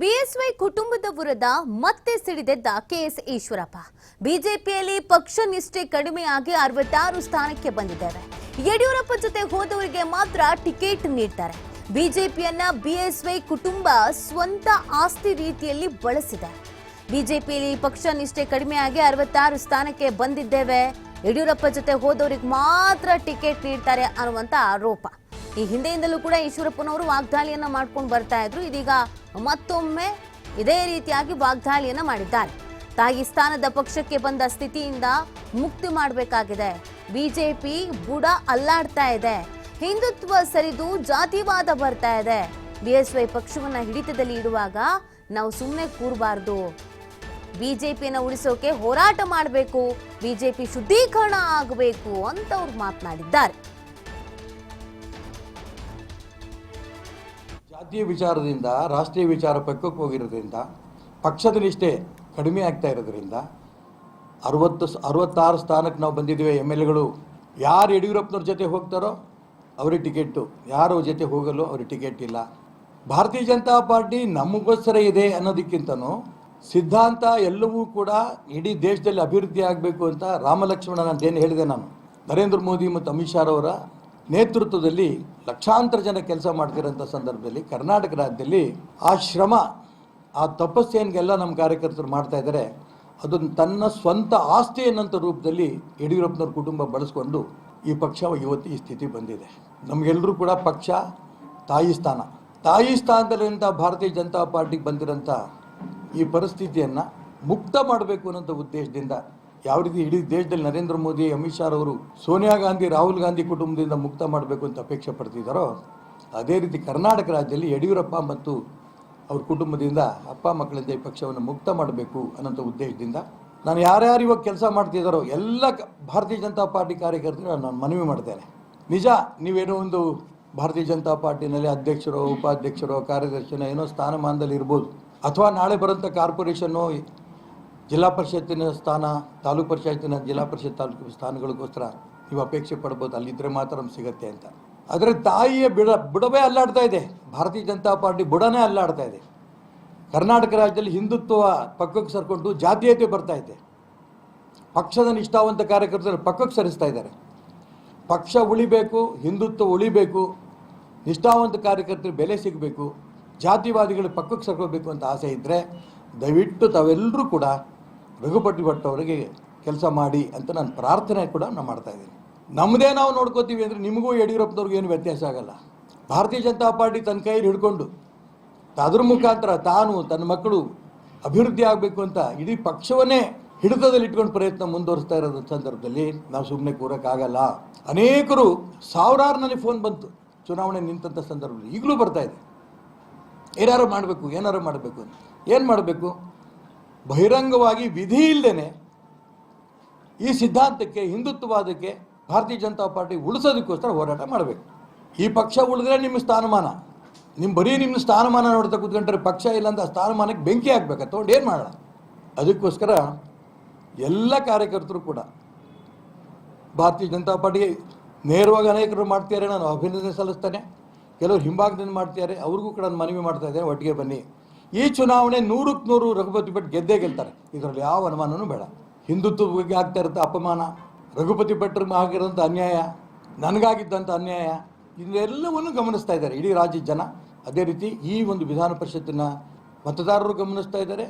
BSY ಕುಟುಂಬದ ವಿರುದ್ಧ ಮತ್ತೆ ಸಿಡಿದೆದ್ದ ಕೆಎಸ್ ಈಶ್ವರಪ್ಪ. ಬಿಜೆಪಿಯಲ್ಲಿ ಪಕ್ಷ ನಿಷ್ಠೆ ಕಡಿಮೆಯಾಗಿ 66 ಸ್ಥಾನಕ್ಕೆ ಬಂದಿದ್ದಾರೆ. ಯಡಿಯೂರಪ್ಪ ಜೊತೆ ಹೋದವರಿಗೆ ಮಾತ್ರ ಟಿಕೆಟ್ ನೀಡ್ತಾರೆ. ಬಿಜೆಪಿಯನ್ನ ಬಿಎಸ್ವೈ ಕುಟುಂಬ ಸ್ವಂತ ಆಸ್ತಿ ರೀತಿಯಲ್ಲಿ ಬಳಸಿದೆ. ಬಿಜೆಪಿಯಲ್ಲಿ ಪಕ್ಷ ನಿಷ್ಠೆ ಕಡಿಮೆಯಾಗಿ 66 ಸ್ಥಾನಕ್ಕೆ ಬಂದಿದ್ದೇವೆ. ಯಡಿಯೂರಪ್ಪ ಜೊತೆ ಹೋದವರಿಗೆ ಮಾತ್ರ ಟಿಕೆಟ್ ನೀಡ್ತಾರೆ ಅನ್ನುವಂತ ಆರೋಪ. ಈ ಹಿಂದೆಯಿಂದಲೂ ಕೂಡ ಈಶ್ವರಪ್ಪನವರು ವಾಗ್ದಾಳಿಯನ್ನ ಮಾಡ್ಕೊಂಡು ಬರ್ತಾ ಇದ್ರು. ಇದೀಗ ಮತ್ತೊಮ್ಮೆ ಇದೇ ರೀತಿಯಾಗಿ ವಾಗ್ದಾಳಿಯನ್ನ ಮಾಡಿದ್ದಾರೆ. ತಾಯಿ ಸ್ಥಾನದ ಪಕ್ಷಕ್ಕೆ ಬಂದ ಸ್ಥಿತಿಯಿಂದ ಮುಕ್ತಿ ಮಾಡಬೇಕಾಗಿದೆ. ಬಿಜೆಪಿ ಬುಡ ಅಲ್ಲಾಡ್ತಾ ಇದೆ. ಹಿಂದುತ್ವ ಸರಿದು ಜಾತಿವಾದ ಬರ್ತಾ ಇದೆ. ಬಿಎಸ್ವೈ ಪಕ್ಷವನ್ನ ಹಿಡಿತದಲ್ಲಿ ಇಡುವಾಗ ನಾವು ಸುಮ್ಮನೆ ಕೂರಬಾರ್ದು. ಬಿಜೆಪಿಯನ್ನು ಉಳಿಸೋಕೆ ಹೋರಾಟ ಮಾಡಬೇಕು. ಬಿಜೆಪಿ ಶುದ್ಧೀಕರಣ ಆಗಬೇಕು ಅಂತ ಅವ್ರು ಮಾತನಾಡಿದ್ದಾರೆ. ಜಾತಿಯ ವಿಚಾರದಿಂದ ರಾಷ್ಟ್ರೀಯ ವಿಚಾರ ಪಕ್ಕಕ್ಕೆ ಹೋಗಿರೋದ್ರಿಂದ ಪಕ್ಷದ ನಿಷ್ಠೆ ಕಡಿಮೆ ಆಗ್ತಾ ಇರೋದ್ರಿಂದ 66 ಸ್ಥಾನಕ್ಕೆ ನಾವು ಬಂದಿದ್ದೇವೆ. MLAಗಳು ಯಾರು ಯಡಿಯೂರಪ್ಪನವ್ರ ಜೊತೆ ಹೋಗ್ತಾರೋ ಅವ್ರಿಗೆ ಟಿಕೆಟು, ಯಾರು ಜೊತೆ ಹೋಗಲು ಅವ್ರಿಗೆ ಟಿಕೆಟ್ ಇಲ್ಲ. ಭಾರತೀಯ ಜನತಾ ಪಾರ್ಟಿ ನಮಗೋಸ್ಕರ ಇದೆ ಅನ್ನೋದಕ್ಕಿಂತನೂ ಸಿದ್ಧಾಂತ ಎಲ್ಲವೂ ಕೂಡ ಇಡೀ ದೇಶದಲ್ಲಿ ಅಭಿವೃದ್ಧಿ ಆಗಬೇಕು ಅಂತ ರಾಮಲಕ್ಷ್ಮಣನ ಅಂತೇನು ಹೇಳಿದೆ ನಾನು. ನರೇಂದ್ರ ಮೋದಿ ಮತ್ತು ಅಮಿತ್ ಶಾ ಅವರ ನೇತೃತ್ವದಲ್ಲಿ ಲಕ್ಷಾಂತರ ಜನ ಕೆಲಸ ಮಾಡ್ತಿರೋಂಥ ಸಂದರ್ಭದಲ್ಲಿ ಕರ್ನಾಟಕ ರಾಜ್ಯದಲ್ಲಿ ಆ ಶ್ರಮ, ಆ ತಪಸ್ಸೇನಿಗೆಲ್ಲ ನಮ್ಮ ಕಾರ್ಯಕರ್ತರು ಮಾಡ್ತಾ ಇದ್ದಾರೆ. ಅದನ್ನು ತನ್ನ ಸ್ವಂತ ಆಸ್ತಿ ಅನ್ನೋಂಥ ರೂಪದಲ್ಲಿ ಯಡಿಯೂರಪ್ಪನವ್ರ ಕುಟುಂಬ ಬಳಸ್ಕೊಂಡು ಈ ಪಕ್ಷ ಇವತ್ತು ಈ ಸ್ಥಿತಿ ಬಂದಿದೆ. ನಮಗೆಲ್ಲರೂ ಕೂಡ ಪಕ್ಷ ತಾಯಿ ಸ್ಥಾನದಲ್ಲಿಂಥ ಭಾರತೀಯ ಜನತಾ ಪಾರ್ಟಿಗೆ ಬಂದಿರೋಂಥ ಈ ಪರಿಸ್ಥಿತಿಯನ್ನು ಮುಕ್ತ ಮಾಡಬೇಕು ಅನ್ನೋಂಥ ಉದ್ದೇಶದಿಂದ ಯಾವ ರೀತಿ ಇಡೀ ದೇಶದಲ್ಲಿ ನರೇಂದ್ರ ಮೋದಿ, ಅಮಿತ್ ಶಾ ಅವರು ಸೋನಿಯಾ ಗಾಂಧಿ, ರಾಹುಲ್ ಗಾಂಧಿ ಕುಟುಂಬದಿಂದ ಮುಕ್ತ ಮಾಡಬೇಕು ಅಂತ ಅಪೇಕ್ಷೆ ಪಡ್ತಿದ್ದಾರೋ ಅದೇ ರೀತಿ ಕರ್ನಾಟಕ ರಾಜ್ಯದಲ್ಲಿ ಯಡಿಯೂರಪ್ಪ ಮತ್ತು ಅವ್ರ ಕುಟುಂಬದಿಂದ ಅಪ್ಪ ಮಕ್ಕಳಿಂದ ಈ ಪಕ್ಷವನ್ನು ಮುಕ್ತ ಮಾಡಬೇಕು ಅನ್ನೋಂಥ ಉದ್ದೇಶದಿಂದ ನಾನು ಯಾರ್ಯಾರು ಇವಾಗ ಕೆಲಸ ಮಾಡ್ತಿದ್ದಾರೋ ಎಲ್ಲ ಭಾರತೀಯ ಜನತಾ ಪಾರ್ಟಿ ಕಾರ್ಯಕರ್ತರು ನಾನು ಮನವಿ ಮಾಡ್ತೇನೆ. ನಿಜ, ನೀವೇನೋ ಒಂದು ಭಾರತೀಯ ಜನತಾ ಪಾರ್ಟಿನಲ್ಲಿ ಅಧ್ಯಕ್ಷರೋ, ಉಪಾಧ್ಯಕ್ಷರೋ, ಕಾರ್ಯದರ್ಶಿನೋ ಏನೋ ಸ್ಥಾನಮಾನದಲ್ಲಿ ಇರ್ಬೋದು, ಅಥವಾ ನಾಳೆ ಬರೋಂಥ ಕಾರ್ಪೊರೇಷನ್ನು, ಜಿಲ್ಲಾ ಪರಿಷತ್ತಿನ ಸ್ಥಾನ, ತಾಲೂಕು ಪರಿಷತ್ತಿನ ಜಿಲ್ಲಾ ಪರಿಷತ್ ತಾಲೂಕು ಸ್ಥಾನಗಳಿಗೋಸ್ಕರ ನೀವು ಅಪೇಕ್ಷೆ ಪಡ್ಬೋದು, ಅಲ್ಲಿದ್ದರೆ ಮಾತ್ರ ನಮ್ಗೆ ಸಿಗುತ್ತೆ ಅಂತ. ಆದರೆ ತಾಯಿಯ ಬುಡವೇ ಅಲ್ಲಾಡ್ತಾ ಇದೆ. ಭಾರತೀಯ ಜನತಾ ಪಾರ್ಟಿ ಬುಡನೇ ಅಲ್ಲಾಡ್ತಾ ಇದೆ. ಕರ್ನಾಟಕ ರಾಜ್ಯದಲ್ಲಿ ಹಿಂದುತ್ವ ಪಕ್ಕಕ್ಕೆ ಸರ್ಕೊಂಡು ಜಾತೀಯತೆ ಬರ್ತಾ ಇದೆ. ಪಕ್ಷದ ನಿಷ್ಠಾವಂತ ಕಾರ್ಯಕರ್ತರು ಪಕ್ಕಕ್ಕೆ ಸರಿಸ್ತಾ ಇದ್ದಾರೆ. ಪಕ್ಷ ಉಳಿಬೇಕು, ಹಿಂದುತ್ವ ಉಳಿಬೇಕು, ನಿಷ್ಠಾವಂತ ಕಾರ್ಯಕರ್ತರು ಬೆಲೆ ಸಿಗಬೇಕು, ಜಾತಿವಾದಿಗಳು ಪಕ್ಕಕ್ಕೆ ಸರ್ಕೋಬೇಕು ಅಂತ ಆಸೆ ಇದ್ದರೆ ದಯವಿಟ್ಟು ತಾವೆಲ್ಲರೂ ಕೂಡ ರಘುಪತಿ ಭಟ್ ಅವರಿಗೆ ಕೆಲಸ ಮಾಡಿ ಅಂತ ನಾನು ಪ್ರಾರ್ಥನೆ ಕೂಡ ನಾನು ಮಾಡ್ತಾಯಿದ್ದೀನಿ. ನಮ್ಮದೇ ನಾವು ನೋಡ್ಕೋತೀವಿ ಅಂದರೆ ನಿಮಗೂ ಯಡಿಯೂರಪ್ಪನವ್ರಿಗೂ ಏನು ವ್ಯತ್ಯಾಸ ಆಗಲ್ಲ. ಭಾರತೀಯ ಜನತಾ ಪಾರ್ಟಿ ತನ್ನ ಕೈಯಲ್ಲಿ ಹಿಡ್ಕೊಂಡು ಅದ್ರ ಮುಖಾಂತರ ತಾನು, ತನ್ನ ಮಕ್ಕಳು ಅಭಿವೃದ್ಧಿ ಆಗಬೇಕು ಅಂತ ಇಡೀ ಪಕ್ಷವನ್ನೇ ಹಿಡಿತದಲ್ಲಿ ಇಟ್ಕೊಂಡು ಪ್ರಯತ್ನ ಮುಂದುವರಿಸ್ತಾ ಇರೋದ್ರ ಸಂದರ್ಭದಲ್ಲಿ ನಾವು ಸುಮ್ಮನೆ ಕೂರೋಕ್ಕಾಗಲ್ಲ. ಅನೇಕರು ಸಾವಿರಾರಿನಲ್ಲಿ ಫೋನ್ ಬಂತು ಚುನಾವಣೆ ನಿಂತಂಥ ಸಂದರ್ಭದಲ್ಲಿ, ಈಗಲೂ ಬರ್ತಾ ಇದೆ. ಏನಾರು ಮಾಡಬೇಕು ಅಂತ. ಏನು ಮಾಡಬೇಕು? ಬಹಿರಂಗವಾಗಿ ವಿಧಿ ಇಲ್ಲದೇ ಈ ಸಿದ್ಧಾಂತಕ್ಕೆ, ಹಿಂದುತ್ವವಾದಕ್ಕೆ ಭಾರತೀಯ ಜನತಾ ಪಾರ್ಟಿ ಉಳಿಸೋದಕ್ಕೋಸ್ಕರ ಹೋರಾಟ ಮಾಡಬೇಕು. ಈ ಪಕ್ಷ ಉಳಿದ್ರೆ ನಿಮ್ಮ ಸ್ಥಾನಮಾನ, ನಿಮ್ಮ ಸ್ಥಾನಮಾನ ನೋಡ್ತಾ ಕೂತ್ಕೊಂಡ್ರೆ ಪಕ್ಷ ಇಲ್ಲ ಅಂತ ಸ್ಥಾನಮಾನಕ್ಕೆ ಬೆಂಕಿ ಹಾಕ್ಬೇಕು. ತೊಗೊಂಡು ಏನು ಮಾಡೋಣ? ಅದಕ್ಕೋಸ್ಕರ ಎಲ್ಲ ಕಾರ್ಯಕರ್ತರು ಕೂಡ ಭಾರತೀಯ ಜನತಾ ಪಾರ್ಟಿಗೆ ನೇರವಾಗಿ ಅನೇಕರು ಮಾಡ್ತಿದ್ದಾರೆ, ನಾನು ಅಭಿನಂದನೆ ಸಲ್ಲಿಸ್ತೇನೆ. ಕೆಲವರು ಹಿಂಭಾಗದಿಂದ ಮಾಡ್ತಿದ್ದಾರೆ, ಅವ್ರಿಗೂ ಕೂಡ ನಾನು ಮನವಿ ಮಾಡ್ತಾ ಇದ್ದೇನೆ, ಒಟ್ಟಿಗೆ ಬನ್ನಿ. ಈ ಚುನಾವಣೆ 100ಕ್ಕೆ 100 ರಘುಪತಿ ಭಟ್ ಗೆದ್ದೇ ಗೆಲ್ತಾರೆ. ಇದರಲ್ಲಿ ಯಾವ ಅನುಮಾನವೂ ಬೇಡ. ಹಿಂದುತ್ವದ ಬಗ್ಗೆ ಆಗ್ತಾ ಇರುತ್ತೆ ಅಪಮಾನ, ರಘುಪತಿ ಭಟ್ರಿಗೆ ಆಗಿರೋಂಥ ಅನ್ಯಾಯ, ನನಗಾಗಿದ್ದಂಥ ಅನ್ಯಾಯ, ಇದೆಲ್ಲವನ್ನು ಗಮನಿಸ್ತಾ ಇದ್ದಾರೆ ಇಡೀ ರಾಜ್ಯದ ಜನ. ಅದೇ ರೀತಿ ಈ ಒಂದು ವಿಧಾನ ಪರಿಷತ್ತಿನ ಮತದಾರರು ಗಮನಿಸ್ತಾ ಇದ್ದಾರೆ.